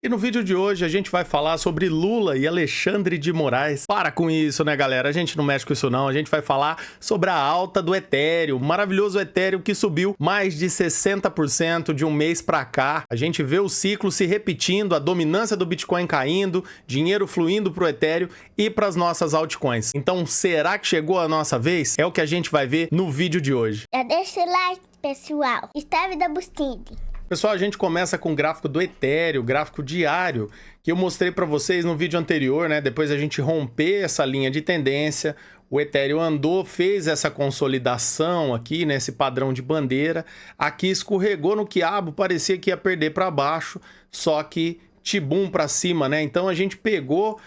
E no vídeo de hoje a gente vai falar sobre Lula e Alexandre de Moraes. Para com isso, né, galera? A gente não mexe com isso não. A gente vai falar sobre a alta do Ethereum, o maravilhoso Ethereum que subiu mais de 60% de um mês pra cá. A gente vê o ciclo se repetindo, a dominância do Bitcoin caindo, dinheiro fluindo pro Ethereum e para as nossas altcoins. Então, será que chegou a nossa vez? É o que a gente vai ver no vídeo de hoje. Já deixa o like, pessoal. Esteve da Bustine. Pessoal, a gente começa com o gráfico do Ethereum, o gráfico diário, que eu mostrei para vocês no vídeo anterior, né? Depois a gente romper essa linha de tendência, o Ethereum andou, fez essa consolidação aqui, né? Esse padrão de bandeira. Aqui escorregou no quiabo, parecia que ia perder para baixo, só que tibum para cima, né? Então a gente pegou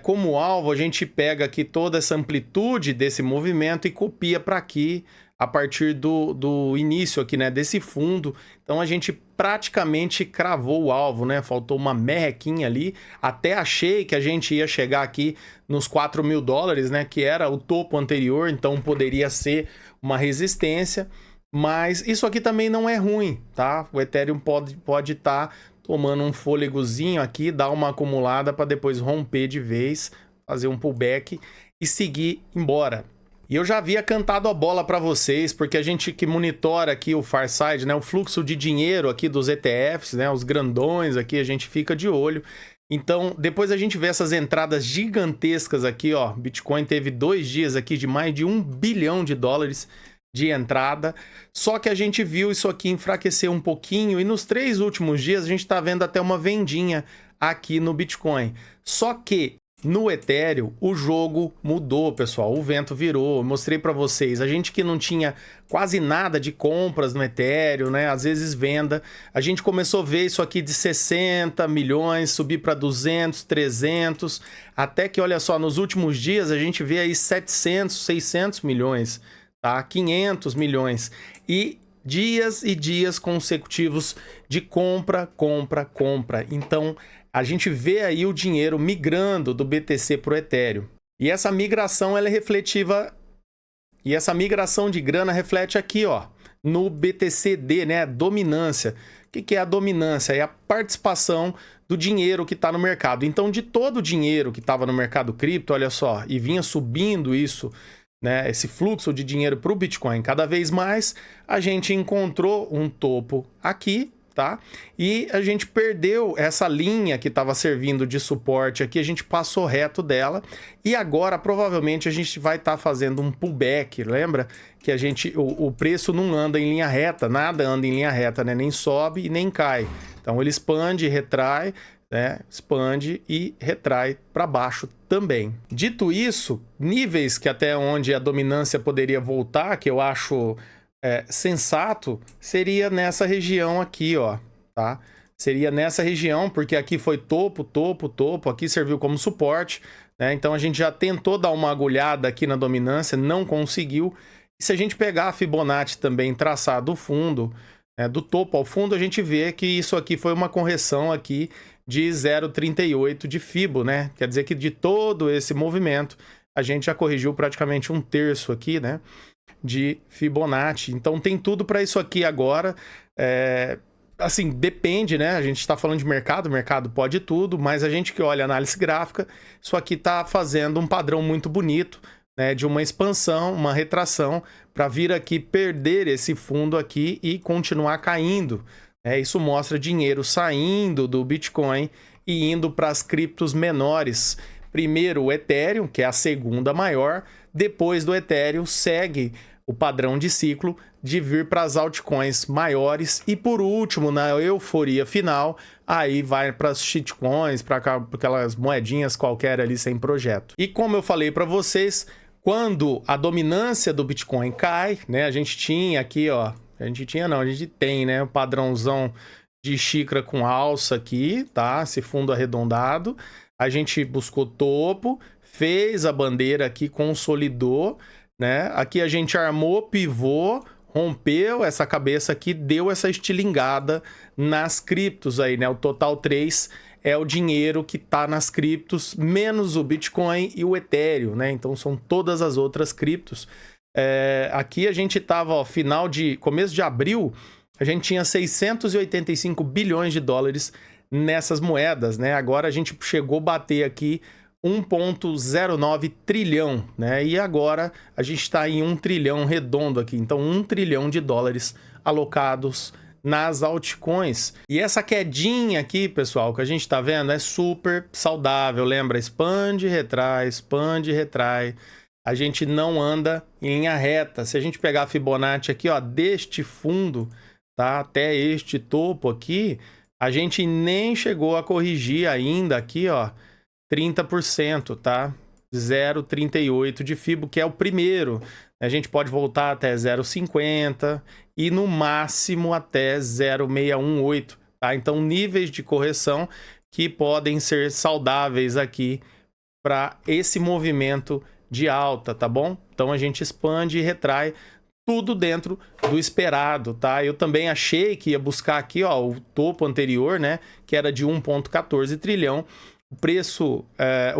como alvo, a gente pega aqui toda essa amplitude desse movimento e copia para aqui, a partir do início aqui, né, desse fundo. Então a gente praticamente cravou o alvo, né? Faltou uma merrequinha ali. Até achei que a gente ia chegar aqui nos 4 mil dólares, né? Que era o topo anterior, então poderia ser uma resistência. Mas isso aqui também não é ruim, tá? O Ethereum pode estar tomando um fôlegozinho aqui, dar uma acumulada para depois romper de vez, fazer um pullback e seguir embora. E eu já havia cantado a bola para vocês, porque a gente que monitora aqui o Farsight, né, o fluxo de dinheiro aqui dos ETFs, né, os grandões aqui, a gente fica de olho. Então, depois a gente vê essas entradas gigantescas aqui, ó, Bitcoin teve 2 dias aqui de mais de 1 bilhão de dólares de entrada, só que a gente viu isso aqui enfraquecer um pouquinho e nos 3 últimos dias a gente está vendo até uma vendinha aqui no Bitcoin. Só que no Ethereum, o jogo mudou, pessoal. O vento virou. Eu mostrei para vocês. A gente que não tinha quase nada de compras no Ethereum, né? Às vezes venda. A gente começou a ver isso aqui de 60 milhões, subir para 200, 300. Até que, olha só, nos últimos dias a gente vê aí 700, 600 milhões, tá? 500 milhões. E dias e dias consecutivos de compra, compra, compra. Então, a gente vê aí o dinheiro migrando do BTC para o Ethereum. E essa migração ela é refletiva. E essa migração de grana reflete aqui, ó, no BTCD, né? A dominância. O que é a dominância? É a participação do dinheiro que está no mercado. Então, de todo o dinheiro que estava no mercado cripto, olha só, e vinha subindo isso, né? Esse fluxo de dinheiro para o Bitcoin cada vez mais, a gente encontrou um topo aqui. Tá? E a gente perdeu essa linha que estava servindo de suporte aqui, a gente passou reto dela e agora provavelmente a gente vai estar fazendo um pullback. Lembra que a gente o preço não anda em linha reta, nada anda em linha reta, né? Nem sobe e nem cai. Então ele expande, retrai, né? Expande e retrai para baixo também. Dito isso, níveis que até onde a dominância poderia voltar, que eu acho sensato, seria nessa região aqui, ó, tá? Seria nessa região, porque aqui foi topo, topo, topo, aqui serviu como suporte, né? Então a gente já tentou dar uma agulhada aqui na dominância, não conseguiu. E se a gente pegar a Fibonacci também, traçar do fundo, do topo ao fundo, a gente vê que isso aqui foi uma correção aqui de 0,38 de Fibo, né? Quer dizer que de todo esse movimento, a gente já corrigiu praticamente 1/3 aqui, né? De Fibonacci. Então tem tudo para isso aqui agora. Assim, depende, né? A gente está falando de mercado, o mercado pode tudo, mas a gente que olha análise gráfica, isso aqui está fazendo um padrão muito bonito, né? De uma expansão, uma retração, para vir aqui perder esse fundo aqui e continuar caindo. Isso mostra dinheiro saindo do Bitcoin e indo para as criptos menores. Primeiro o Ethereum, que é a segunda maior, depois do Ethereum segue o padrão de ciclo de vir para as altcoins maiores e por último, na euforia final, aí vai para as shitcoins, para aquelas moedinhas qualquer ali sem projeto. E como eu falei para vocês, quando a dominância do Bitcoin cai, né, a gente tinha aqui, ó, a gente tem, né, o padrãozão de xícara com alça aqui, tá? Esse fundo arredondado. A gente buscou topo, fez a bandeira aqui, consolidou, né? Aqui a gente armou, pivô, rompeu essa cabeça aqui, deu essa estilingada nas criptos aí, né? O total 3 é o dinheiro que tá nas criptos, menos o Bitcoin e o Ethereum, né? Então são todas as outras criptos. Aqui a gente tava, ó, começo de abril, a gente tinha 685 bilhões de dólares nessas moedas, né? Agora a gente chegou a bater aqui 1,09 trilhão, né? E agora a gente está em 1 trilhão redondo aqui. Então, 1 trilhão de dólares alocados nas altcoins. E essa quedinha aqui, pessoal, que a gente está vendo é super saudável. Lembra? Expande, retrai, expande, retrai. A gente não anda em linha reta. Se a gente pegar a Fibonacci aqui, ó, deste fundo, tá? Até este topo aqui, a gente nem chegou a corrigir ainda aqui, ó, 30%, tá? 0,38 de Fibo, que é o primeiro. A gente pode voltar até 0,50 e no máximo até 0,618, tá? Então, níveis de correção que podem ser saudáveis aqui para esse movimento de alta, tá bom? Então, a gente expande e retrai tudo dentro do esperado, tá? Eu também achei que ia buscar aqui, ó, o topo anterior, né? Que era de 1,14 trilhão. O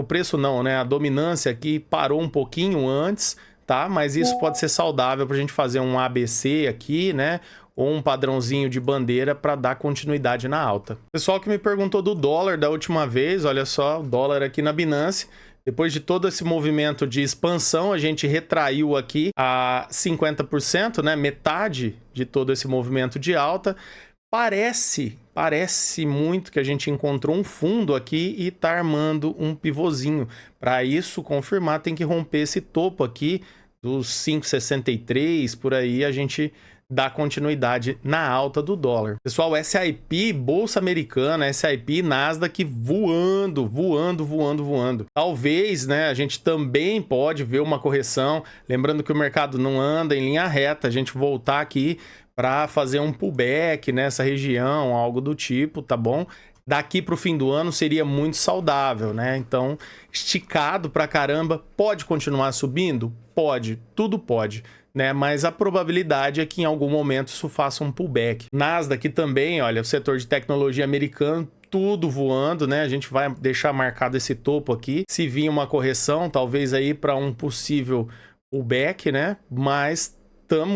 preço não, né? A dominância aqui parou um pouquinho antes, tá? Mas isso pode ser saudável para a gente fazer um ABC aqui, né? Ou um padrãozinho de bandeira para dar continuidade na alta. Pessoal que me perguntou do dólar da última vez, olha só, o dólar aqui na Binance. Depois de todo esse movimento de expansão, a gente retraiu aqui a 50%, né? Metade de todo esse movimento de alta. Parece muito que a gente encontrou um fundo aqui e está armando um pivôzinho. Para isso confirmar, tem que romper esse topo aqui dos 5,63, por aí a gente dá continuidade na alta do dólar. Pessoal, SIP, Bolsa Americana, SIP, Nasdaq voando. Talvez, né, a gente também pode ver uma correção. Lembrando que o mercado não anda em linha reta, a gente voltar aqui para fazer um pullback nessa região, algo do tipo, tá bom? Daqui para o fim do ano seria muito saudável, né? Então, esticado pra caramba, pode continuar subindo? Pode, tudo pode, né? Mas a probabilidade é que em algum momento isso faça um pullback. Nasdaq também, olha, o setor de tecnologia americano, tudo voando, né? A gente vai deixar marcado esse topo aqui. Se vir uma correção, talvez aí para um possível pullback, né? Mas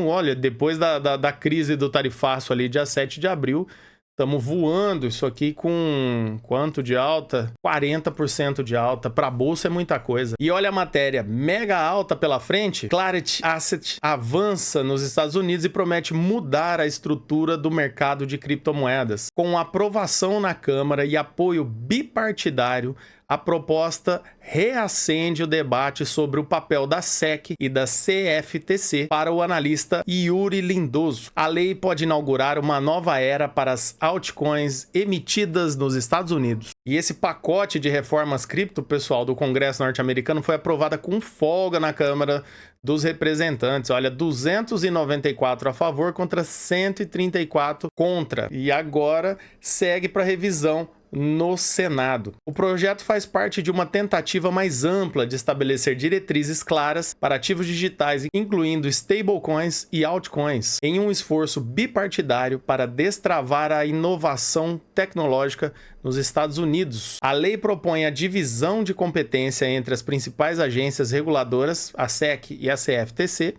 olha, depois da crise do tarifaço ali, dia 7 de abril, estamos voando isso aqui com quanto de alta? 40% de alta. Para a bolsa é muita coisa. E olha a matéria, mega alta pela frente. Clarity Asset avança nos Estados Unidos e promete mudar a estrutura do mercado de criptomoedas. Com aprovação na Câmara e apoio bipartidário, a proposta reacende o debate sobre o papel da SEC e da CFTC para o analista Yuri Lindoso. A lei pode inaugurar uma nova era para as altcoins emitidas nos Estados Unidos. E esse pacote de reformas cripto, pessoal, do Congresso norte-americano foi aprovada com folga na Câmara dos Representantes. Olha, 294 a favor contra 134 contra. E agora segue para revisão no Senado. O projeto faz parte de uma tentativa mais ampla de estabelecer diretrizes claras para ativos digitais, incluindo stablecoins e altcoins, em um esforço bipartidário para destravar a inovação tecnológica nos Estados Unidos. A lei propõe a divisão de competência entre as principais agências reguladoras, a SEC e a CFTC,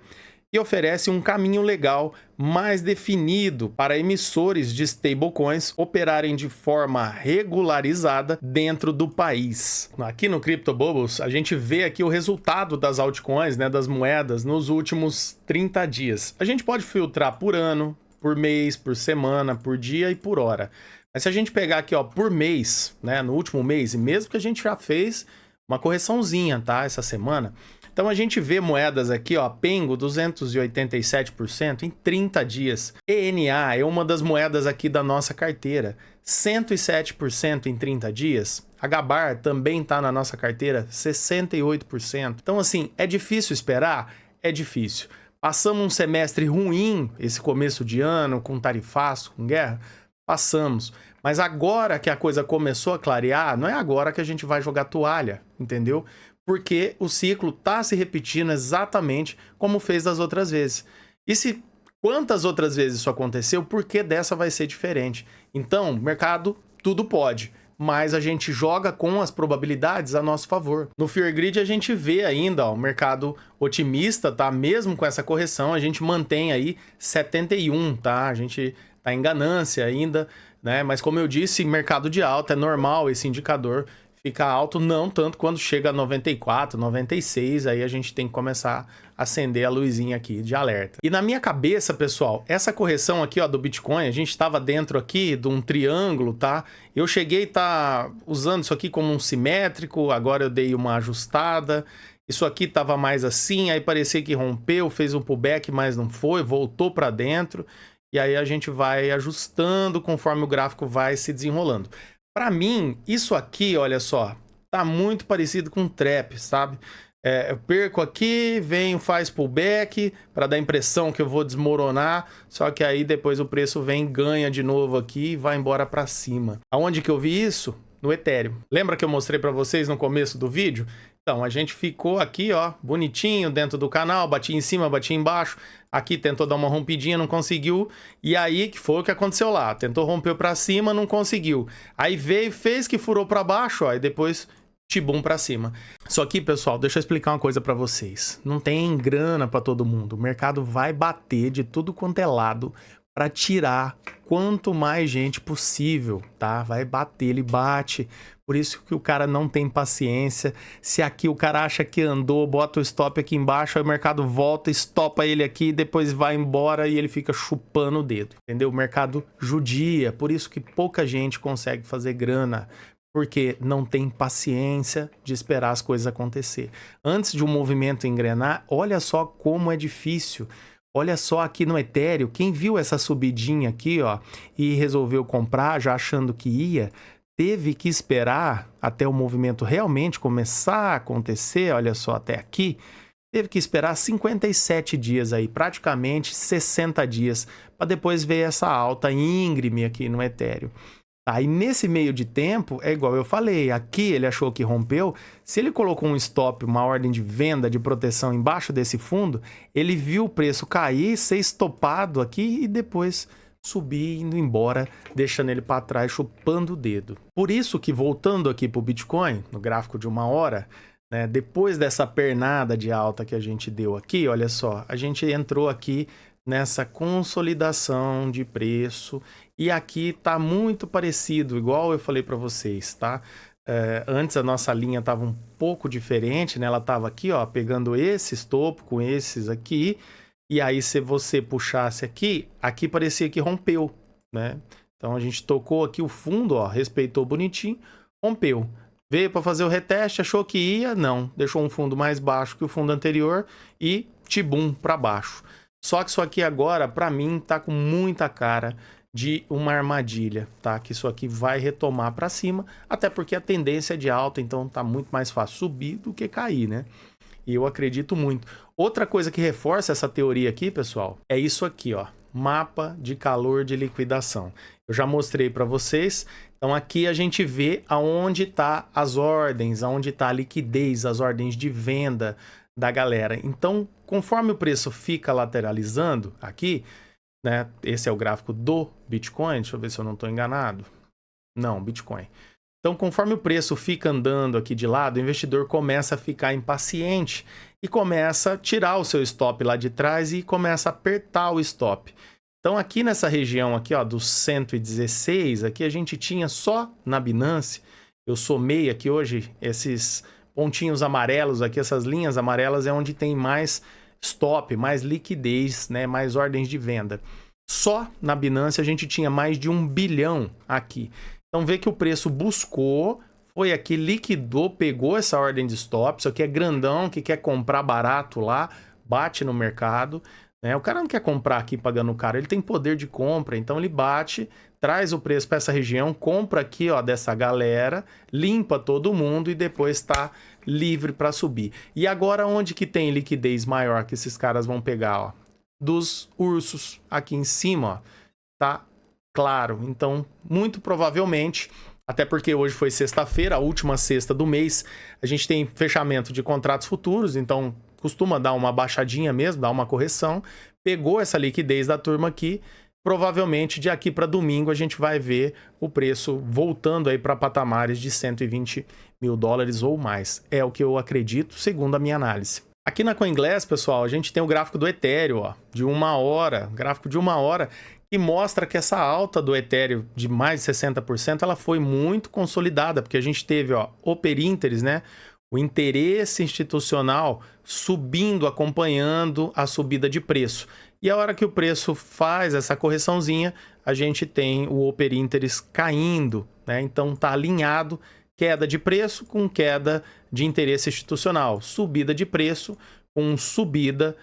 e oferece um caminho legal mais definido para emissores de stablecoins operarem de forma regularizada dentro do país. Aqui no Crypto Bubbles, a gente vê aqui o resultado das altcoins, né, das moedas, nos últimos 30 dias. A gente pode filtrar por ano, por mês, por semana, por dia e por hora. Mas se a gente pegar aqui, ó, por mês, né, no último mês, e mesmo que a gente já fez uma correçãozinha, tá, essa semana. Então a gente vê moedas aqui, ó, Pengo 287% em 30 dias. ENA é uma das moedas aqui da nossa carteira, 107% em 30 dias. HBAR também está na nossa carteira, 68%. Então assim, é difícil esperar? É difícil. Passamos um semestre ruim, esse começo de ano, com tarifaço, com guerra? Passamos. Mas agora que a coisa começou a clarear, não é agora que a gente vai jogar toalha, entendeu? Porque o ciclo está se repetindo exatamente como fez das outras vezes. E se quantas outras vezes isso aconteceu, por que dessa vai ser diferente? Então, mercado, tudo pode, mas a gente joga com as probabilidades a nosso favor. No Fear Grid a gente vê ainda, ó, o mercado otimista, tá? Mesmo com essa correção, a gente mantém aí 71, tá? A gente tá em ganância ainda. né? Mas como eu disse, mercado de alta é normal esse indicador ficar alto, não tanto quando chega a 94, 96, aí a gente tem que começar a acender a luzinha aqui de alerta. E na minha cabeça, pessoal, essa correção aqui, ó, do Bitcoin, a gente estava dentro aqui de um triângulo, tá? Eu cheguei a estar usando isso aqui como um simétrico, agora eu dei uma ajustada. Isso aqui estava mais assim, aí parecia que rompeu, fez um pullback, mas não foi, voltou para dentro. E aí a gente vai ajustando conforme o gráfico vai se desenrolando. Para mim, isso aqui, olha só, tá muito parecido com um trap, sabe? Eu perco aqui, venho, faz pullback para dar a impressão que eu vou desmoronar, só que aí depois o preço vem, ganha de novo aqui e vai embora para cima. Aonde que eu vi isso? No Ethereum. Lembra que eu mostrei para vocês no começo do vídeo? Então, a gente ficou aqui, ó, bonitinho dentro do canal, bati em cima, bati embaixo. Aqui tentou dar uma rompidinha, não conseguiu. E aí, que foi o que aconteceu lá? Tentou romper para cima, não conseguiu. Aí veio, fez que furou para baixo, ó, e depois tibum para cima. Só que, pessoal, deixa eu explicar uma coisa para vocês. Não tem grana para todo mundo. O mercado vai bater de tudo quanto é lado para tirar quanto mais gente possível, tá? Vai bater, ele bate. Por isso que o cara não tem paciência. Se aqui o cara acha que andou, bota o stop aqui embaixo, aí o mercado volta, estopa ele aqui, depois vai embora e ele fica chupando o dedo, entendeu? O mercado judia, por isso que pouca gente consegue fazer grana, porque não tem paciência de esperar as coisas acontecer. Antes de um movimento engrenar, olha só como é difícil. Olha só aqui no Ethereum, quem viu essa subidinha aqui, ó, e resolveu comprar já achando que ia, teve que esperar até o movimento realmente começar a acontecer, olha só, até aqui, teve que esperar 57 dias aí, praticamente 60 dias, para depois ver essa alta íngreme aqui no Ethereum. Aí nesse meio de tempo, é igual eu falei, aqui ele achou que rompeu, se ele colocou um stop, uma ordem de venda, de proteção embaixo desse fundo, ele viu o preço cair, ser estopado aqui e depois subir, indo embora, deixando ele para trás, chupando o dedo. Por isso que, voltando aqui para o Bitcoin, no gráfico de 1 hora, né, depois dessa pernada de alta que a gente deu aqui, olha só, a gente entrou aqui nessa consolidação de preço e aqui tá muito parecido, igual eu falei para vocês, tá? Antes a nossa linha estava um pouco diferente, né? Ela estava aqui, ó, pegando esse topo com esses aqui, e aí se você puxasse aqui, aqui parecia que rompeu, né? Então a gente tocou aqui o fundo, ó, respeitou bonitinho, rompeu. Veio para fazer o reteste, achou que ia, não, deixou um fundo mais baixo que o fundo anterior e tibum para baixo. Só que isso aqui agora, para mim, tá com muita cara de uma armadilha, tá? Que isso aqui vai retomar para cima, até porque a tendência é de alta, então tá muito mais fácil subir do que cair, né? E eu acredito muito. Outra coisa que reforça essa teoria aqui, pessoal, é isso aqui, ó. Mapa de calor de liquidação. Eu já mostrei para vocês. Então aqui a gente vê aonde tá as ordens, aonde tá a liquidez, as ordens de venda da galera. Então, conforme o preço fica lateralizando aqui, né? Esse é o gráfico do Bitcoin. Deixa eu ver se eu não estou enganado. Não, Bitcoin. Então, conforme o preço fica andando aqui de lado, o investidor começa a ficar impaciente e começa a tirar o seu stop lá de trás e começa a apertar o stop. Então, aqui nessa região aqui, ó, dos 116, aqui a gente tinha só na Binance, eu somei aqui hoje esses pontinhos amarelos aqui, essas linhas amarelas é onde tem mais stop, mais liquidez, né, mais ordens de venda. Só na Binance a gente tinha mais de 1 bilhão aqui. Então vê que o preço buscou, foi aqui, liquidou, pegou essa ordem de stop. Isso aqui é grandão, que quer comprar barato lá, bate no mercado, né? O cara não quer comprar aqui pagando caro, ele tem poder de compra, então ele bate, traz o preço para essa região, compra aqui, ó, dessa galera, limpa todo mundo e depois está livre para subir. E agora onde que tem liquidez maior que esses caras vão pegar, ó? Dos ursos aqui em cima, ó, tá claro. Então, muito provavelmente, até porque hoje foi sexta-feira, a última sexta do mês, a gente tem fechamento de contratos futuros, então costuma dar uma baixadinha mesmo, dar uma correção. Pegou essa liquidez da turma aqui, provavelmente de aqui para domingo a gente vai ver o preço voltando aí para patamares de 120 mil dólares ou mais. É o que eu acredito, segundo a minha análise. Aqui na CoinGlass, pessoal, a gente tem o gráfico do Ethereum, ó, de 1 hora, gráfico de 1 hora, e mostra que essa alta do Ethereum de mais de 60%, ela foi muito consolidada, porque a gente teve, ó, Open Interest, né? O interesse institucional subindo, acompanhando a subida de preço. E a hora que o preço faz essa correçãozinha, a gente tem o Open Interest caindo, né? Então tá alinhado queda de preço com queda de interesse institucional, subida de preço com subida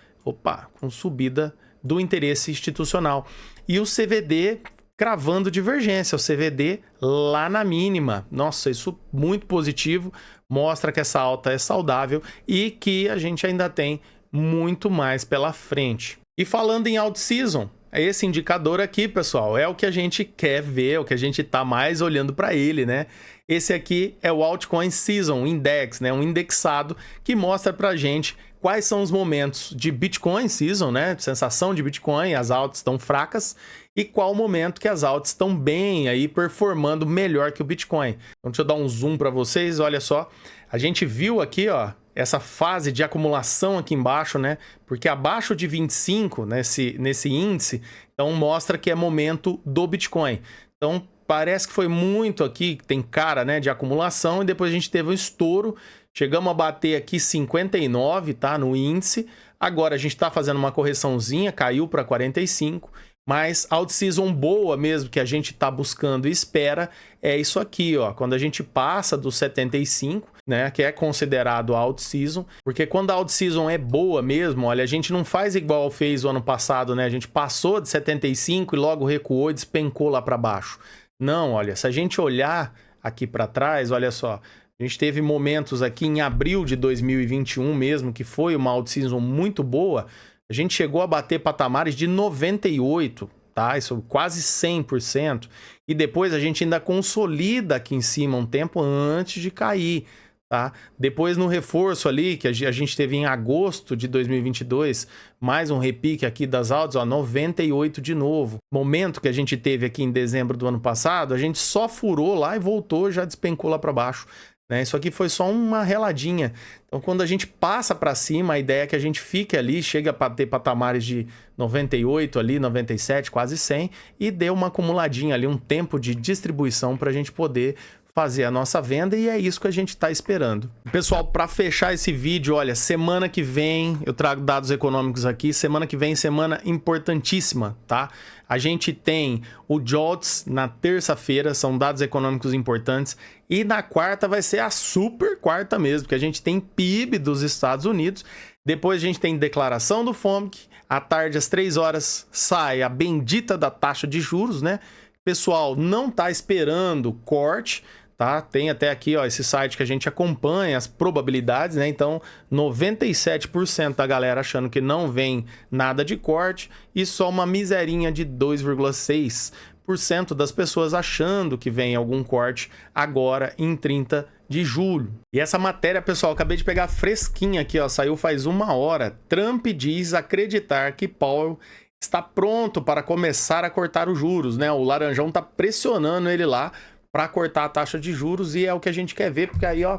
do interesse institucional. E o CVD cravando divergência, o CVD lá na mínima. Nossa, isso muito positivo, mostra que essa alta é saudável e que a gente ainda tem muito mais pela frente. E falando em alt season, esse indicador aqui, pessoal, é o que a gente quer ver, é o que a gente está mais olhando para ele, né? Esse aqui é o Altcoin Season Index, né? Um indexado que mostra para a gente quais são os momentos de Bitcoin Season, né? Sensação de Bitcoin, as altas estão fracas, e qual o momento que as altas estão bem aí, performando melhor que o Bitcoin. Então, deixa eu dar um zoom para vocês, olha só. A gente viu aqui, ó, essa fase de acumulação aqui embaixo, né? Porque abaixo de 25 nesse índice, então mostra que é momento do Bitcoin. Então, parece que foi muito aqui, tem cara, né, de acumulação, e depois a gente teve um estouro, chegamos a bater aqui 59, tá, no índice. Agora a gente está fazendo uma correçãozinha, caiu para 45, mas alt season boa mesmo que a gente está buscando e espera é isso aqui, ó, quando a gente passa dos 75, né, que é considerado alt season, porque quando a alt season é boa mesmo, olha, a gente não faz igual fez o ano passado, né, a gente passou de 75 e logo recuou e despencou lá para baixo. Não, olha, se a gente olhar aqui para trás, olha só, a gente teve momentos aqui em abril de 2021 mesmo, que foi uma alt season muito boa, a gente chegou a bater patamares de 98, tá? Isso quase 100%. E depois a gente ainda consolida aqui em cima um tempo antes de cair, tá? Depois no reforço ali, que a gente teve em agosto de 2022, mais um repique aqui das altas, ó, 98 de novo. Momento que a gente teve aqui em dezembro do ano passado, a gente só furou lá e voltou, já despencou lá para baixo. Né? Isso aqui foi só uma reladinha. Então, quando a gente passa para cima, a ideia é que a gente fique ali, chega a ter patamares de 98 ali, 97, quase 100, e dê uma acumuladinha ali, um tempo de distribuição para a gente poder fazer a nossa venda, e é isso que a gente está esperando. Pessoal, para fechar esse vídeo, olha, semana que vem eu trago dados econômicos aqui, semana que vem, semana importantíssima, tá? A gente tem o JOLTS na terça-feira, são dados econômicos importantes, e na quarta vai ser a super quarta mesmo, porque a gente tem PIB dos Estados Unidos, depois a gente tem declaração do FOMC, à tarde às 3 horas sai a bendita da taxa de juros, né? Pessoal, não tá esperando corte, tá? Tem até aqui, ó, esse site que a gente acompanha as probabilidades, né? Então, 97% da galera achando que não vem nada de corte e só uma miserinha de 2,6% das pessoas achando que vem algum corte agora em 30 de julho. E essa matéria, pessoal, acabei de pegar fresquinha aqui, ó, saiu faz 1 hora. Trump diz acreditar que Powell está pronto para começar a cortar os juros, né? O Laranjão tá pressionando ele lá para cortar a taxa de juros e é o que a gente quer ver, porque aí, ó,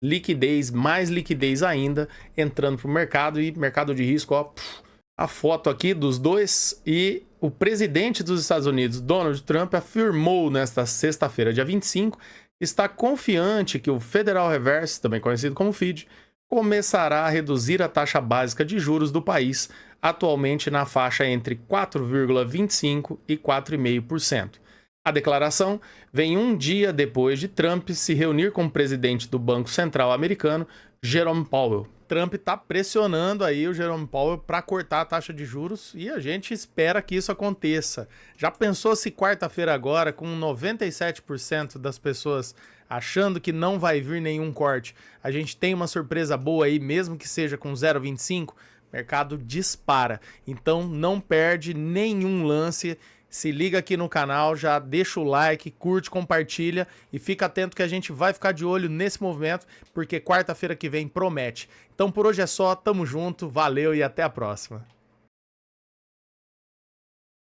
liquidez, mais liquidez ainda entrando pro mercado e mercado de risco, ó, a foto aqui dos dois e o presidente dos Estados Unidos, Donald Trump, afirmou nesta sexta-feira, dia 25, que está confiante que o Federal Reserve, também conhecido como FED, começará a reduzir a taxa básica de juros do país, atualmente na faixa entre 4,25% e 4,5%. A declaração vem um dia depois de Trump se reunir com o presidente do Banco Central americano, Jerome Powell. Trump está pressionando aí o Jerome Powell para cortar a taxa de juros e a gente espera que isso aconteça. Já pensou se quarta-feira agora, com 97% das pessoas achando que não vai vir nenhum corte, a gente tem uma surpresa boa aí, mesmo que seja com 0,25%, o mercado dispara. Então não perde nenhum lance. Se liga aqui no canal, já deixa o like, curte, compartilha e fica atento que a gente vai ficar de olho nesse movimento, porque quarta-feira que vem promete. Então por hoje é só, tamo junto, valeu e até a próxima.